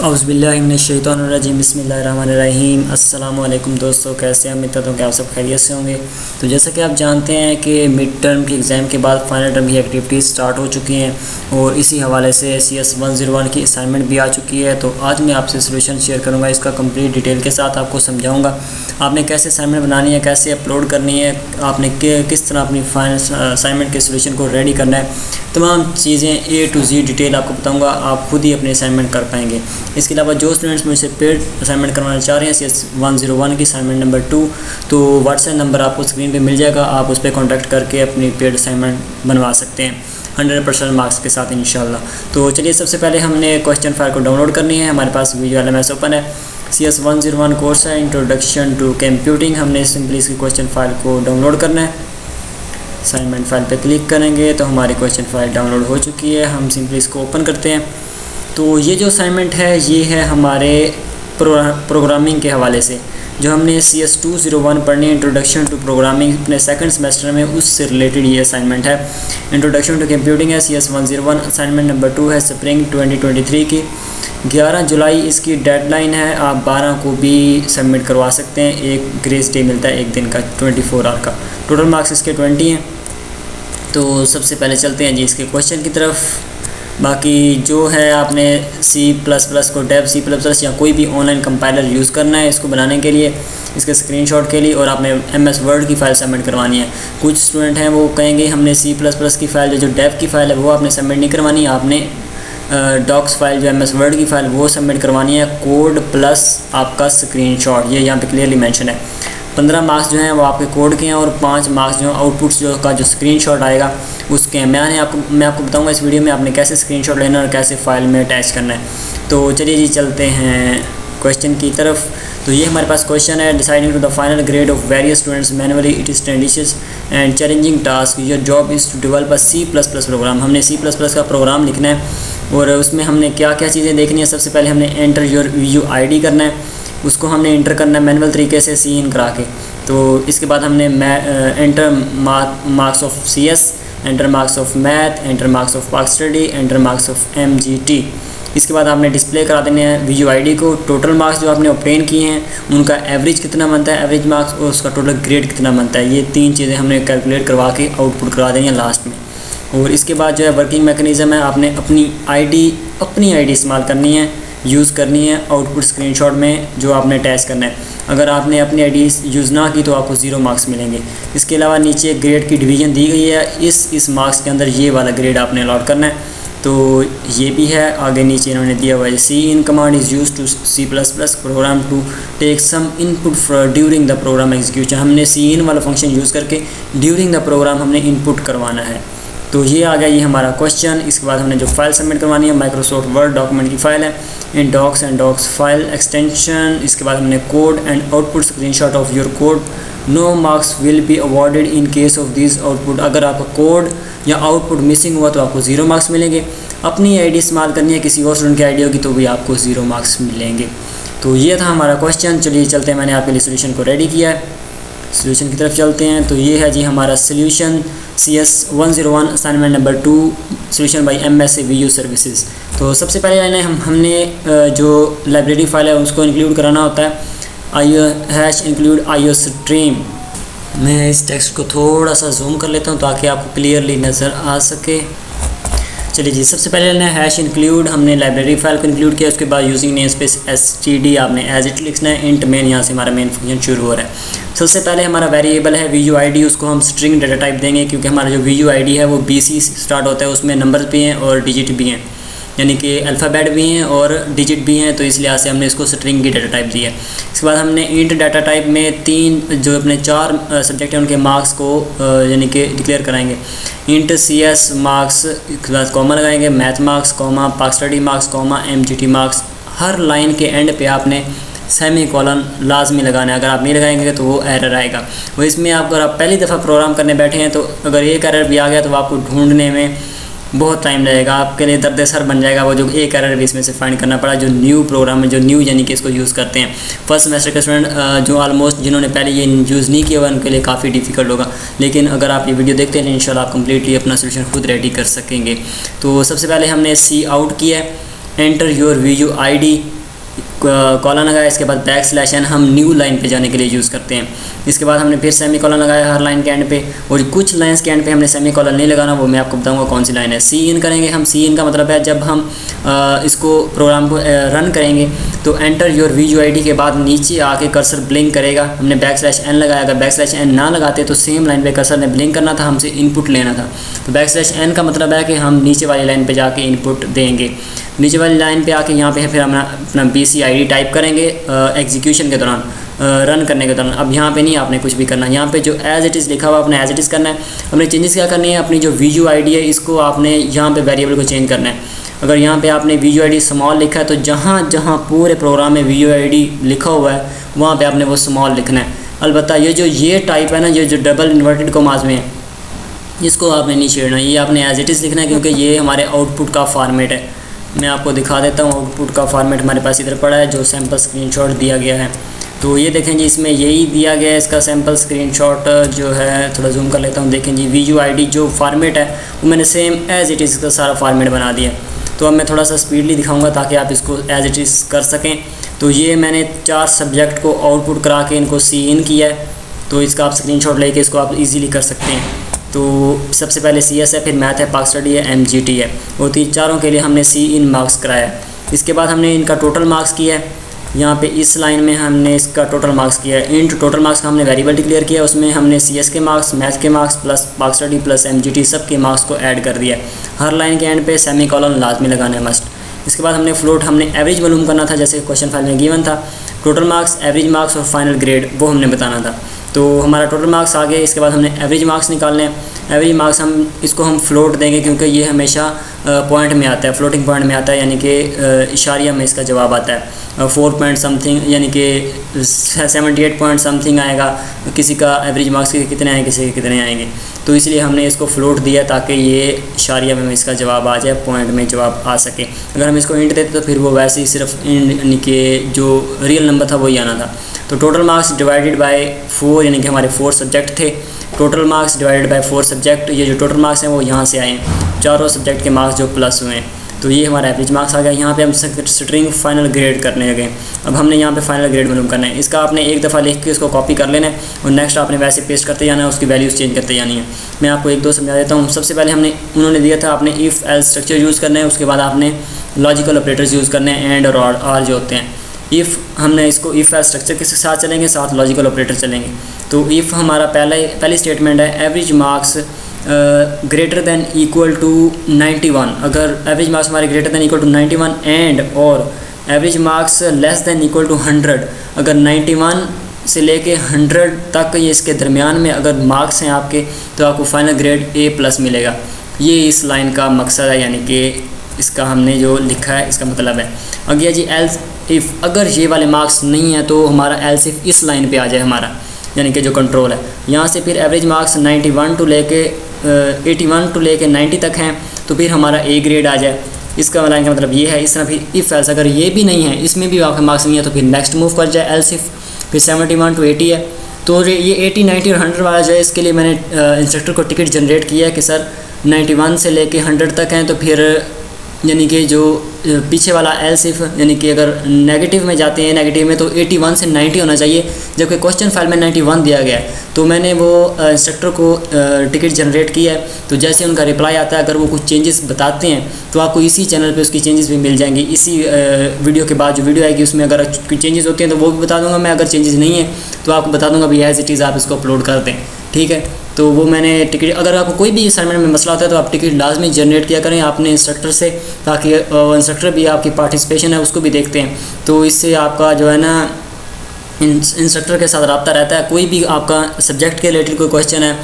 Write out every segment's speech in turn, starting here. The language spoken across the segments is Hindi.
औज़ुबिल्लाहिमिनश्शैतानिर्रजीम बिस्मिल्लाहिर्रहमानिर्रहीम। अस्सलाम वालेकुम दोस्तों, कैसे हैं? उम्मीद करता हूँ कि आप सब खैरियत से होंगे। तो जैसा कि आप जानते हैं कि मिड टर्म की एग्ज़ाम के बाद फाइनल टर्म की एक्टिविटीज़ स्टार्ट हो चुकी हैं और इसी हवाले से CS 101 की असाइनमेंट भी आ चुकी है। तो आज मैं आपसे सोल्यूशन शेयर करूँगा, इसका कंप्लीट डिटेल के साथ आपको समझाऊँगा आपने कैसे असाइनमेंट बनानी है, कैसे अपलोड करनी है, आपने किस तरह अपनी फाइनल असाइनमेंट के सोल्यूशन को रेडी करना है। तमाम चीज़ें A to Z डिटेल आपको बताऊँगा, आप खुद ही अपने असाइनमेंट कर पाएंगे। इसके अलावा जो स्टूडेंट्स मुझसे पेड असाइनमेंट करवाना चाह रहे हैं CS 101 की असाइनमेंट नंबर 2, तो व्हाट्सएप नंबर आपको स्क्रीन पे मिल जाएगा, आप उस पर कॉन्टैक्ट करके अपनी पेड असाइनमेंट बनवा सकते हैं 100% मार्क्स के साथ इंशाल्लाह। तो चलिए, सबसे पहले हमने क्वेश्चन फाइल को डाउनलोड करनी है। हमारे पास वीडियो LMS ओपन है, CS 101 कोर्स है, इंट्रोडक्शन टू कंप्यूटिंग। हमने सिंपली इसकी क्वेश्चन फाइल को डाउनलोड करना है। असाइनमेंट फाइल पे क्लिक करेंगे तो हमारी क्वेश्चन फाइल डाउनलोड हो चुकी है। हम सिंपली इसको ओपन करते हैं। तो ये जो असाइनमेंट है ये है हमारे प्रोग्रामिंग के हवाले से, जो हमने CS 201 पढ़नी है, इंट्रोडक्शन टू प्रोग्रामिंग, अपने सेकंड सेमेस्टर में उससे रिलेटेड ये असाइनमेंट है। इंट्रोडक्शन टू कंप्यूटिंग है, CS 101। असाइनमेंट नंबर 2 है स्प्रिंग 2023 की। 11 जुलाई इसकी डेडलाइन है, आप 12 को भी सबमिट करवा सकते हैं। एक ग्रेस डे मिलता है एक दिन का, 24 आवर का। टोटल मार्क्स इसके 20 हैं। तो सबसे पहले चलते हैं जी इसके क्वेश्चन की तरफ। बाकी जो है, आपने C++ को डेव C++ या कोई भी ऑनलाइन कंपाइलर यूज़ करना है इसको बनाने के लिए, इसके स्क्रीनशॉट के लिए, और आपने MS वर्ड की फ़ाइल सबमिट करवानी है। कुछ स्टूडेंट हैं वो कहेंगे हमने C++ की फ़ाइल जो डेव की फ़ाइल है वो आपने सबमिट नहीं करवानी, आपने डॉक्स फाइल जो MS वर्ड की फ़ाइल वो सबमिट करवानी है, कोड प्लस आपका स्क्रीनशॉट। ये यहाँ पे क्लियरली मेंशन है। 15 मार्क्स जो हैं वो आपके कोड के हैं और 5 मार्क्स जो आउटपुट्स जो का जो स्क्रीनशॉट आएगा उसके हैं। मैं आपको बताऊंगा इस वीडियो में आपने कैसे स्क्रीनशॉट लेना और कैसे फ़ाइल में अटैच करना है। तो चलिए जी चलते हैं क्वेश्चन की तरफ। तो ये हमारे पास क्वेश्चन है, deciding to the final grade of various students manually it is tedious and challenging task, your job is to develop a C++ program. हमने C++ का प्रोग्राम लिखना है और उसमें हमने क्या क्या चीज़ें देखनी है। सबसे पहले हमने एंटर योर VUID करना है, उसको हमने इंटर करना है मैनुअल तरीके से सी इन करा के। तो इसके बाद हमने enter marks of CS, enter marks of math, enter marks of Pak study, enter marks of MGT। इसके बाद आपने डिस्प्ले करा देने हैं VUID को, टोटल मार्क्स जो आपने ऑब्टेन किए हैं उनका एवरेज कितना बनता है, एवरेज मार्क्स, और उसका टोटल ग्रेड कितना बनता है। ये 3 चीज़ें हमने कैलकुलेट करवा के आउटपुट करवा देनी है लास्ट में। और इसके बाद जो है वर्किंग मैकेनिज़्म है, आपने अपनी ID इस्तेमाल करनी है, यूज़ करनी है आउटपुट स्क्रीनशॉट में जो आपने अटैच करना है। अगर आपने अपनी ID यूज़ ना की तो आपको 0 मार्क्स मिलेंगे। इसके अलावा नीचे ग्रेड की डिवीज़न दी गई है, इस मार्क्स के अंदर ये वाला ग्रेड आपने अलॉट करना है। तो ये भी है, आगे नीचे इन्होंने दिया हुआ है C in command is use to C++ program to take some input during the program execution. हमने C in वाला फंक्शन यूज़ करके ड्यूरिंग द प्रोग्राम हमने इनपुट करवाना है। तो ये आ गया ये हमारा क्वेश्चन। इसके बाद हमने जो फाइल सबमिट करवानी है माइक्रोसॉफ्ट वर्ड डॉक्यूमेंट की फ़ाइल है, in docs and docs file extension. इसके बाद हमने code and output screenshot of your code, no marks will be awarded in case of this output. अगर आपका कोड या आउटपुट मिसिंग हुआ तो आपको 0 मार्क्स मिलेंगे। अपनी ID इस्तेमाल करनी है, किसी और स्टूडेंट की ID होगी तो भी आपको 0 मार्क्स मिलेंगे। तो ये था हमारा क्वेश्चन। चलिए चलते हैं, मैंने आपके लिए सोल्यूशन को रेडी किया है, सोल्यूशन की तरफ चलते हैं। तो ये है जी हमारा solution CS 101 assignment number 2, solution by MS VU services. तो सबसे पहले हमने जो लाइब्रेरी फाइल है उसको इंक्लूड कराना होता है, #include IO stream। मैं इस टेक्स्ट को थोड़ा सा जूम कर लेता हूँ ताकि आपको क्लियरली नज़र आ सके। चलिए जी, सबसे पहले हमने #include हमने लाइब्रेरी फाइल को इंक्लूड किया। उसके बाद यूजिंग नेम स्पेस STD आपने एज इट लिखना है, इंट मेन, यहाँ से हमारा मेन फंक्शन शुरू हो रहा है। सबसे पहले हमारा वेरिएबल है VUID, उसको हम स्ट्रिंग डेटा टाइप देंगे क्योंकि हमारा जो VUID है वो BC स्टार्ट होता है, उसमें नंबर्स भी हैं और डिजिट भी हैं, यानी कि अल्फ़ाबेट भी हैं और डिजिट भी हैं। तो इस लिहाज से हमने इसको स्ट्रिंग की डेटा टाइप दी है। इसके बाद हमने इंट डाटा टाइप में 3 जो अपने 4 सब्जेक्ट हैं उनके मार्क्स को यानी कि डिक्लेयर कराएंगे। इंट CS मार्क्स, इसके बाद कॉमा लगाएंगे, math marks comma, Pak study marks comma, MGT marks. हर लाइन के एंड पे आपने सेमी कॉलन लाजमी लगाना है, अगर आप नहीं लगाएंगे तो वो एरर आएगा। वो इसमें अगर आप पहली दफ़ा प्रोग्राम करने बैठे हैं तो अगर एक एरर भी आ गया तो आपको ढूंढने में बहुत टाइम लगेगा, आपके लिए दर्द सर बन जाएगा वो जो एक एरर भी इसमें से फाइंड करना पड़ा। जो न्यू प्रोग्राम है, जो न्यू यानी कि इसको यूज़ करते हैं फर्स्ट सेमेस्टर के स्टूडेंट जो ऑलमोस्ट जिन्होंने पहले ये यूज़ नहीं किया हुआ उनके लिए काफ़ी डिफ़िकल्ट होगा। लेकिन अगर आप ये वीडियो देखते हैं इंशाल्लाह आप कम्प्लीटली अपना सोल्यूशन खुद रेडी कर सकेंगे। तो सबसे पहले हमने C आउट किया है, एंटर योर VUID कॉलन लगाया, इसके बाद \n हम न्यू लाइन पे जाने के लिए यूज़ करते हैं। इसके बाद हमने फिर सेमी कॉलन लगाया हर लाइन के एंड पे, और कुछ लाइन्स के एंड पे हमने सेमी कॉलन नहीं लगाना, वो मैं आपको बताऊंगा कौन सी लाइन है। सी करेंगे हम। सी का मतलब है जब हम इसको प्रोग्राम को रन करेंगे तो एंटर योर VUID के बाद नीचे आके कर्सर ब्लिंक करेगा। हमने \n लगाया, अगर \n ना लगाते तो सेम लाइन पे कर्सर ने ब्लिंक करना था, हमसे इनपुट लेना था। तो \n का मतलब है कि हम नीचे वाली लाइन पे जाके इनपुट देंगे। नीचे वाली लाइन पे आके यहाँ पे फिर हम अपना BCID टाइप करेंगे एग्जीक्यूशन के दौरान, रन करने के दौरान। अब यहाँ पे नहीं आपने कुछ भी करना, यहाँ पे जो एज़ इट इज़ लिखा हुआ अपने एज़ इट इज़ करना है। अपने चेंजेस क्या करनी है, अपनी जो VUID है इसको आपने यहाँ पे वेरिएबल को चेंज करना है। अगर यहाँ पे आपने VUID स्मॉल लिखा है तो जहाँ जहाँ पूरे प्रोग्राम में VUID लिखा हुआ है वहाँ पे आपने वो स्मॉल लिखना है। अलबत्ता ये टाइप है ना, ये जो डबल इन्वर्टेड कॉमास में है, इसको आपने नहीं छेड़ना, ये आपने एज़ इट इज़ लिखना है, क्योंकि ये हमारे आउटपुट का फॉर्मेट है। मैं आपको दिखा देता हूँ, आउटपुट का फॉर्मेट हमारे पास इधर पड़ा है, जो सैम्पल स्क्रीनशॉट दिया गया है। तो ये देखें जी, इसमें यही दिया गया है इसका सैम्पल स्क्रीनशॉट जो है, थोड़ा जूम कर लेता हूँ। देखें जी, VUID जो फॉर्मेट है वो मैंने सेम एज़ इट इज़ का सारा फॉर्मेट बना दिया। तो अब मैं थोड़ा सा स्पीडली दिखाऊंगा ताकि आप इसको एज़ इट इज़ कर सकें। तो ये मैंने 4 सब्जेक्ट को आउटपुट करा के इनको सी किया है, तो इसका आप स्क्रीनशॉट लेके इसको आप इजीली कर सकते हैं। तो सबसे पहले CS है, फिर मैथ है, पाक स्टडी है, MGT है, वो चारों के लिए हमने सी मार्क्स कराया है। इसके बाद हमने इनका टोटल मार्क्स किया है। यहाँ पे इस लाइन में हमने इसका टोटल मार्क्स किया है। इंट टोटल मार्क्स का हमने वेरिएबल डिक्लेयर किया, उसमें हमने CS के मार्क्स, मैथ के मार्क्स प्लस पाक स्टडी प्लस MGT सब के मार्क्स को ऐड कर दिया है। हर लाइन के एंड पे सेमी कॉलन लाजमी लगाना है, मस्ट। इसके बाद हमने फ्लोट, हमने एवरेज मालूम करना था, जैसे क्वेश्चन फाइल में गिवन था। टोटल मार्क्स, एवरेज मार्क्स और फाइनल ग्रेड वो हमने बताना था। तो हमारा टोटल मार्क्स आ गए। इसके बाद हमने एवरेज मार्क्स निकालने हैं। एवरेज मार्क्स हम इसको हम फ्लोट देंगे, क्योंकि ये हमेशा पॉइंट में आता है, फ्लोटिंग पॉइंट में आता है, यानी कि इशारिया में इसका जवाब आता है। 4 पॉइंट समथिंग यानी कि 78 पॉइंट समथिंग आएगा। किसी का एवरेज मार्क्स के कितने आएंगे, किसी के कितने आएंगे, तो इसलिए हमने इसको फ्लोट दिया ताकि ये इशारिया में इसका जवाब आ जाए, पॉइंट में जवाब आ सके। अगर हम इसको इंट देते तो फिर वो वैसे ही सिर्फ यानी कि जो रियल नंबर था वही आना था। तो टोटल मार्क्स डिवाइडेड बाय 4, यानी कि हमारे 4 सब्जेक्ट थे। Total marks divided by 4 subject, ये जो टोटल मार्क्स हैं वो यहाँ से आए हैं, चारों सब्जेक्ट के मार्क्स जो प्लस हुए हैं। तो ये हमारा एवरेज मार्क्स आ गया। यहाँ पे हम स्ट्रिंग फाइनल ग्रेड करने लगे। अब हमने यहाँ पे फाइनल ग्रेड मालूम करना है। इसका आपने एक दफ़ा लिख के इसको कॉपी कर लेना है और नेक्स्ट आपने वैसे पेस्ट करते जाना है, उसकी वैल्यूज़ चेंज करते जानी है। मैं आपको 1-2 समझा देता हूँ। सबसे पहले उन्होंने दिया था आपने इफ़ एल्स स्ट्रक्चर यूज़ करना है, उसके बाद आपने लॉजिकल ऑपरेटर्स यूज़ करने हैं, एंड और आर जो होते हैं। इफ़ हमने इसको इफ़ एल्स स्ट्रक्चर के साथ चलेंगे, साथ लॉजिकल ऑपरेटर चलेंगे। तो इफ़ हमारा पहली स्टेटमेंट है average marks greater than equal to 91। अगर एवरेज मार्क्स हमारे greater than equal to 91 and और average marks less than equal to 100, अगर 91 से लेके 100 तक ये इसके दरमियान में अगर मार्क्स हैं आपके, तो आपको फाइनल ग्रेड A+ मिलेगा। ये इस लाइन का मकसद है, यानी कि इसका हमने जो लिखा है इसका मतलब है। अगला जी एल्स इफ़, अगर ये वाले मार्क्स नहीं है तो हमारा एल्स इफ़ इस लाइन पे आ जाए हमारा, यानी कि जो कंट्रोल है। यहाँ से फिर एवरेज मार्क्स 91 टू लेके 81 टू लेके 90 तक हैं, तो फिर हमारा A ग्रेड आ जाए। इसका लाइन का मतलब ये है। इस तरह फिर इफ़ एल्स, अगर ये भी नहीं है, इसमें भी आपके मार्क्स नहीं है, तो फिर नेक्स्ट मूव कर जाए एल्स इफ़। फिर 71 टू 80 है, तो ये 80, 90 और 100 वाला जो है, इसके लिए मैंने इंस्ट्रक्टर को टिकट जनरेट किया है कि सर 91 से लेके 100 तक हैं, तो फिर यानी कि जो पीछे वाला एल्स इफ़, यानी कि अगर नेगेटिव में जाते हैं, नेगेटिव में तो 81 से 90 होना चाहिए, जबकि क्वेश्चन फाइल में 91 दिया गया है। तो मैंने वो इंस्ट्रक्टर को टिकट जनरेट किया है। तो जैसे उनका रिप्लाई आता है, अगर वो कुछ चेंजेस बताते हैं तो आपको इसी चैनल पे उसकी चेंजेस भी मिल जाएंगी। इसी वीडियो के बाद जो वीडियो आएगी उसमें अगर कोई चेंजेस होते हैं तो वो भी बता दूंगा मैं। अगर चेंजेस नहीं है तो आपको बता दूंगा भी एज इट इज़ आप इसको अपलोड कर दें, ठीक है। तो वो मैंने टिकट, अगर आपको कोई भी असाइनमेंट में मसला होता है तो आप टिकट लाजमी जनरेट किया करें अपने इंस्ट्रक्टर से, ताकि इंस्ट्रक्टर भी आपकी पार्टिसिपेशन है उसको भी देखते हैं। तो इससे आपका जो है ना इंस्ट्रक्टर के साथ रब्ता रहता है। कोई भी आपका सब्जेक्ट के रिलेटेड कोई क्वेश्चन है,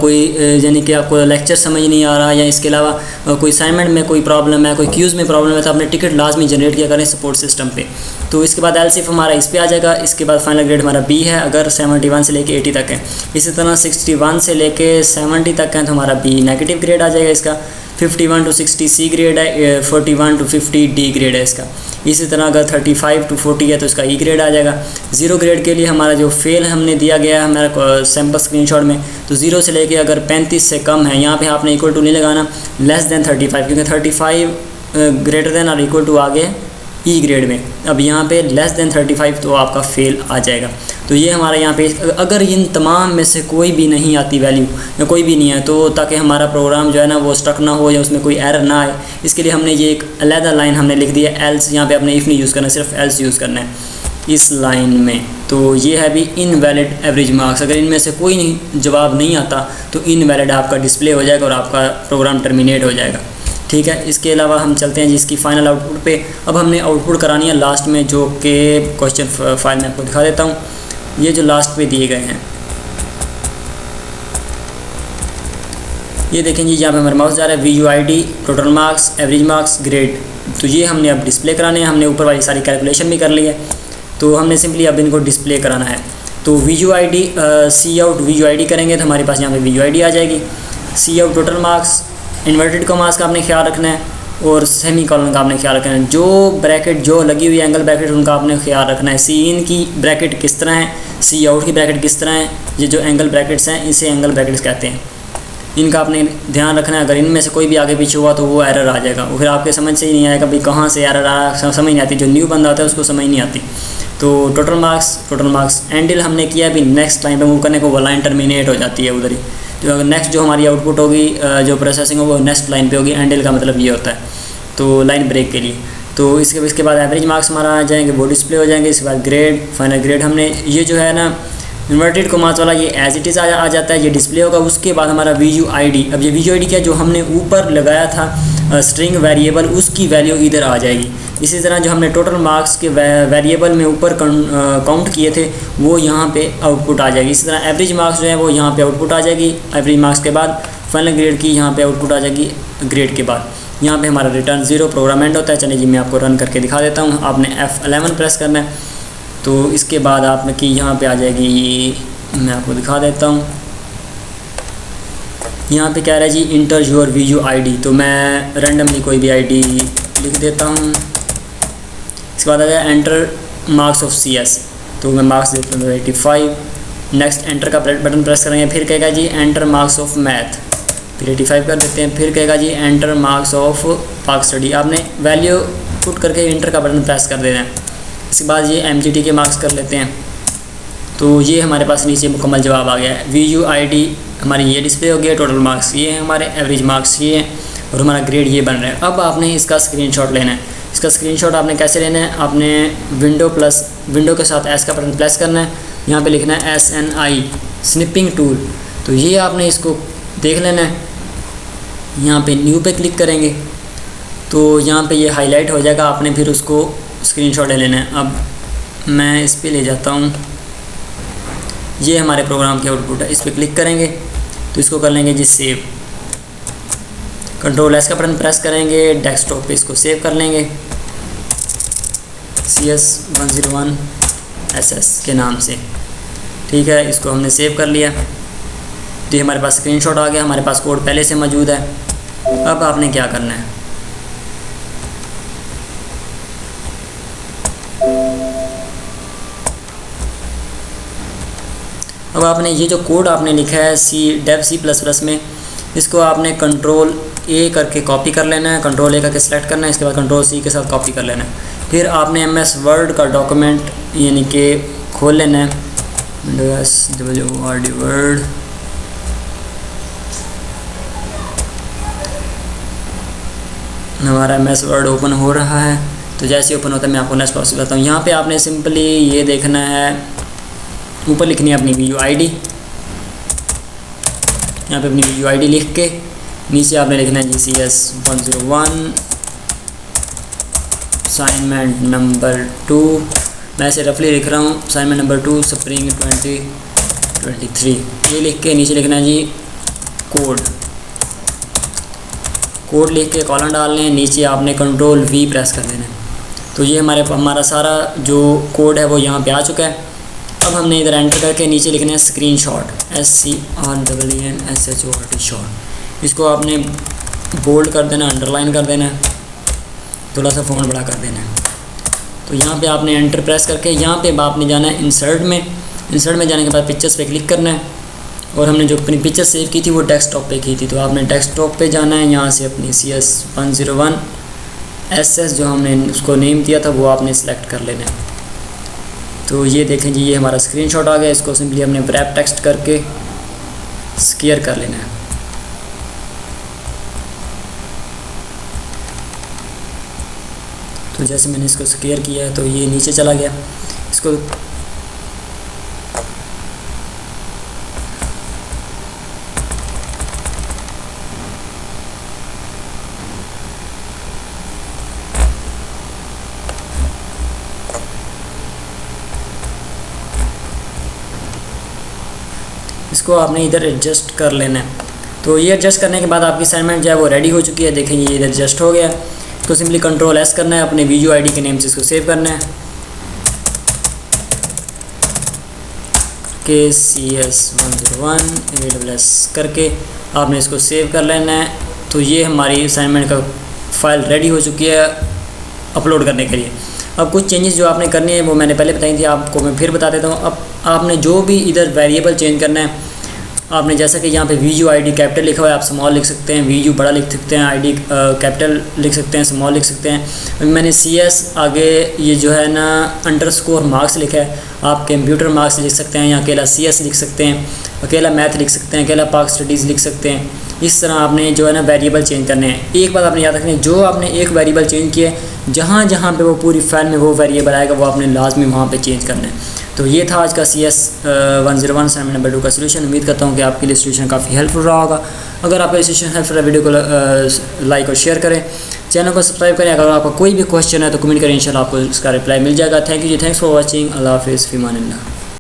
कोई यानी कि आपको लेक्चर समझ नहीं आ रहा, या इसके अलावा कोई असाइनमेंट में कोई प्रॉब्लम है, कोई क्यूज़ में प्रॉब्लम है, तो अपने टिकट लाजमी जनरेट किया करें सपोर्ट सिस्टम पे। तो इसके बाद एलसीएफ हमारा इस पे आ जाएगा। इसके बाद फाइनल ग्रेड हमारा B है, अगर 71 से लेके 80 तक है। इसी तरह 61 से लेके 70 तक है तो हमारा B नेगेटिव ग्रेड आ जाएगा इसका। 51 टू 60 C ग्रेड है, 41 टू 50 D ग्रेड है इसका। इसी तरह अगर 35 टू 40 है तो इसका E ग्रेड आ जाएगा। 0 ग्रेड के लिए हमारा जो फेल हमने दिया गया है हमारा सैम्पल स्क्रीनशॉट में, तो 0 से लेके अगर 35 से कम है, यहाँ पे आपने इक्वल टू नहीं लगाना, लेस दैन 35, क्योंकि 35 ग्रेटर दैन और इक्वल टू आगे ई ग्रेड में। अब यहाँ पे लेस देन 35 तो आपका फेल आ जाएगा। तो ये हमारा यहाँ पे अगर इन तमाम में से कोई भी नहीं आती वैल्यू या कोई भी नहीं है, तो ताकि हमारा प्रोग्राम जो है ना वो स्टक ना हो या उसमें कोई एरर ना आए, इसके लिए हमने ये एक अलग लाइन हमने लिख दी है एल्स। यहाँ पे आपने इफ़ नहीं यूज़ करना, सिर्फ एल्स यूज़ करना है इस लाइन में। तो ये है भी इनवैलिड एवरेज मार्क्स। अगर इनमें से कोई नहीं जवाब नहीं आता तो इनवैलिड आपका डिस्प्ले हो जाएगा और आपका प्रोग्राम टर्मिनेट हो जाएगा। ठीक है, इसके अलावा हम चलते हैं जिसकी फ़ाइनल आउटपुट पे। अब हमने आउटपुट करानी है लास्ट में, जो कि क्वेश्चन फाइल में आपको दिखा देता हूँ। ये जो लास्ट पे दिए गए हैं, ये देखें जी, यहाँ पे हमारा माउस जा रहा है VUID, total marks, average marks, grade. तो ये हमने अब डिस्प्ले कराने हैं। हमने ऊपर वाली सारी कैलकुलेशन भी कर ली है, तो हमने सिंपली अब इनको डिस्प्ले कराना है। तो VUID सी आउट VUID करेंगे तो हमारे पास यहाँ पे VUID आ जाएगी। Cout total marks, inverted commas का आपने ख्याल रखना है और सेमी कॉलन का आपने ख्याल रखना है। जो ब्रैकेट जो लगी हुई है एंगल ब्रैकेट, उनका आपने ख्याल रखना है। सी इन की ब्रैकेट किस तरह है, सी आउट की ब्रैकेट किस तरह है। ये जो एंगल ब्रैकेट्स हैं इसे एंगल ब्रैकेट्स कहते हैं, इनका आपने ध्यान रखना है। अगर इनमें से कोई भी आगे पीछे हुआ तो वो एरर आ जाएगा, फिर आपके समझ से ही नहीं आएगा भाई कहाँ से एरर आ रहा, समझ नहीं आती। जो न्यू बंदा आता है उसको समझ नहीं आती। तो टोटल मार्क्स एंडिल हमने किया अभी नेक्स्ट लाइन पे मूव करने को, वो लाइन टर्मिनेट हो जाती है उधर ही। तो अगर नेक्स्ट जो हमारी आउटपुट होगी, जो प्रोसेसिंग होगी वो नेक्स्ट लाइन पे होगी। एंडिल का मतलब ये होता है, तो लाइन ब्रेक के लिए। तो इसके बाद एवरेज मार्क्स हमारा आ जाएंगे, वो डिस्प्ले हो जाएंगे। इसके बाद ग्रेड, फाइनल ग्रेड। हमने ये जो है ना इन्वर्टेड कॉमास वाला, ये एज इट इज़ आ जाता है, ये डिस्प्ले होगा। उसके बाद हमारा VUID, अब ये VUID क्या, जो हमने ऊपर लगाया था स्ट्रिंग वेरिएबल, उसकी वैल्यू इधर आ जाएगी। इसी तरह जो हमने टोटल मार्क्स के वेरिएबल में ऊपर काउंट किए थे वो यहाँ पे आउटपुट आ जाएगी। इसी तरह एवरेज मार्क्स जो है वो यहाँ पे आउटपुट आ जाएगी एवरेज मार्क्स के बाद। फाइनल ग्रेड की यहाँ पे आउटपुट आ जाएगी ग्रेड के बाद। यहाँ पे हमारा रिटर्न 0 प्रोग्राम एंड होता है। चलिए जी, मैं आपको रन करके दिखा देता हूँ। आपने F11 प्रेस करना है। तो इसके बाद आपने की यहाँ पे आ जाएगी, मैं आपको दिखा देता हूँ। यहाँ पे कह रहा है जी इंटर योर VUID, तो मैं रैंडमली कोई भी ID लिख देता हूँ। इसके बाद आ जाए एंटर मार्क्स ऑफ CS, तो मैं मार्क्स देता हूँ 85। नेक्स्ट एंटर का बटन प्रेस करेंगे। फिर कहेगा जी एंटर मार्क्स ऑफ मैथ, फिर 85 कर देते हैं। फिर कहेगा जी enter marks of Pak study, आपने वैल्यू पुट करके एंटर का बटन प्रेस कर देना है। इसके बाद ये MGT के मार्क्स कर लेते हैं। तो ये हमारे पास नीचे मुकम्मल जवाब आ गया है। VUID हमारी ये डिस्प्ले हो गया, टोटल मार्क्स ये हैं, हमारे एवरेज मार्क्स ये हैं और हमारा ग्रेड ये बन रहा है। अब आपने इसका स्क्रीनशॉट लेना है। इसका स्क्रीनशॉट आपने कैसे लेना है, आपने विंडो के साथ S का बटन प्रेस करना है। यहाँ पे लिखना है SNI स्निपिंग टूल, तो ये आपने इसको देख लेना है। यहाँ पे न्यू पे क्लिक करेंगे तो यहाँ पे ये हाईलाइट हो जाएगा, आपने फिर उसको स्क्रीनशॉट ले लेना है। अब मैं इस पे ले जाता हूँ, ये हमारे प्रोग्राम की आउटपुट है। इस पर क्लिक करेंगे तो इसको कर लेंगे जी सेव। कंट्रोल S का बटन प्रेस करेंगे, डेस्कटॉप पे इसको सेव कर लेंगे CS101 SS के नाम से। ठीक है, इसको हमने सेव कर लिया। तो ये हमारे पास स्क्रीनशॉट आ गया, हमारे पास कोड पहले से मौजूद है। अब आपने क्या करना है, अब आपने ये जो कोड आपने लिखा है डेव C++ में, इसको आपने कंट्रोल A करके कॉपी कर लेना है। कंट्रोल A करके सेलेक्ट करना है, इसके बाद कंट्रोल C के साथ कॉपी कर लेना है। फिर आपने MS वर्ड का डॉक्यूमेंट यानी कि खोल लेना है, WORD वर्ड। हमारा MS वर्ड ओपन हो रहा है। तो जैसे ओपन होता है मैं आपको नेक्स्ट प्रोसेस बताता हूँ। यहाँ पे आपने सिंपली ये देखना है, ऊपर लिखनी है अपनी VUID। यहाँ पे अपनी VUID लिख के नीचे आपने लिखना है CS101 असाइनमेंट नंबर 2। मैं ऐसे रफली लिख रहा हूँ, असाइनमेंट नंबर 2 स्प्रिंग 2023। ये लिख के नीचे लिखना है जी कोड लिख के कॉलन डालने हैं। नीचे आपने कंट्रोल V प्रेस कर देना है। तो ये हमारा सारा जो कोड है वो यहाँ पे आ चुका है। अब हमने इधर एंटर करके नीचे लिखना है स्क्रीनशॉट, SCREENSHOT शॉट। इसको आपने बोल्ड कर देना, अंडरलाइन कर देना है, थोड़ा सा फ़ॉन्ट बड़ा कर देना है। तो यहाँ पे आपने एंटर प्रेस करके यहाँ पे आपने जाना है इंसर्ट में। इंसर्ट में जाने के बाद पिक्चर्स पे क्लिक करना है और हमने जो अपनी पिक्चर सेव की थी वो डेस्कटॉप पे की थी, तो आपने डेस्कटॉप पे जाना है। यहाँ से अपनी CS101 SS जो हमने उसको नेम दिया था वो आपने सिलेक्ट कर लेना है। तो ये देखें जी, ये हमारा स्क्रीनशॉट आ गया। इसको सिंपली हमने wrap टेक्स्ट करके स्केयर कर लेना है। तो जैसे मैंने इसको स्केयर किया है तो ये नीचे चला गया। इसको आपने इधर एडजस्ट कर लेना है। तो ये एडजस्ट करने के बाद आपकी असाइनमेंट जो है वो रेडी हो चुकी है। देखें ये इधर एडजस्ट हो गया। इसको सिंपली कंट्रोल S करना है, अपने वीडियो आईडी के नेम से इसको सेव करना है KCS101 AWS करके आपने इसको सेव कर लेना है। तो ये हमारी असाइनमेंट का फ़ाइल रेडी हो चुकी है अपलोड करने के लिए। अब कुछ चेंजेस जो आपने करनी है वो मैंने पहले बताई थी, आपको मैं फिर बता देता हूँ। अब आपने जो भी इधर वेरिएबल चेंज करना है, आपने जैसा कि यहाँ पे वीडियो आईडी कैपिटल लिखा हुआ है, आप स्मॉल लिख सकते हैं, वीडियो बड़ा लिख सकते हैं, आईडी कैपिटल लिख सकते हैं, स्मॉल लिख सकते हैं। मैंने CS आगे ये जो है ना अंडरस्कोर मार्क्स लिखा है, आप कंप्यूटर मार्क्स लिख सकते हैं, या अकेला CS लिख सकते हैं, अकेला मैथ लिख सकते हैं, अकेला पाक स्टडीज़ लिख सकते हैं। इस तरह आपने जो है ना वेरिएबल चेंज करने हैं। एक बात आपने याद रखनी है, जो आपने एक वेरिएबल चेंज किया है, जहाँ जहाँ पे वो पूरी फाइल में वो वेरिएबल आएगा वो आपने लाजमी वहाँ पे चेंज करना है। तो ये था आज का CS101 असाइनमेंट नंबर 2 का सोल्यूशन। उम्मीद करता हूँ कि आपके लिए सोल्यूशन काफ़ी हेल्पफुल रहा होगा। अगर आपका सोल्यूशन हेल्पफुल है, वीडियो को लाइक और शेयर करें, चैनल को सब्सक्राइब करें। अगर आपका कोई भी क्वेश्चन है तो कमेंट करें, इंशाल्लाह आपको इसका रिप्लाई मिल जाएगा। Thank you ji, thanks for watching. अल्लाह हाफिज़, फ़ी अमान अल्लाह।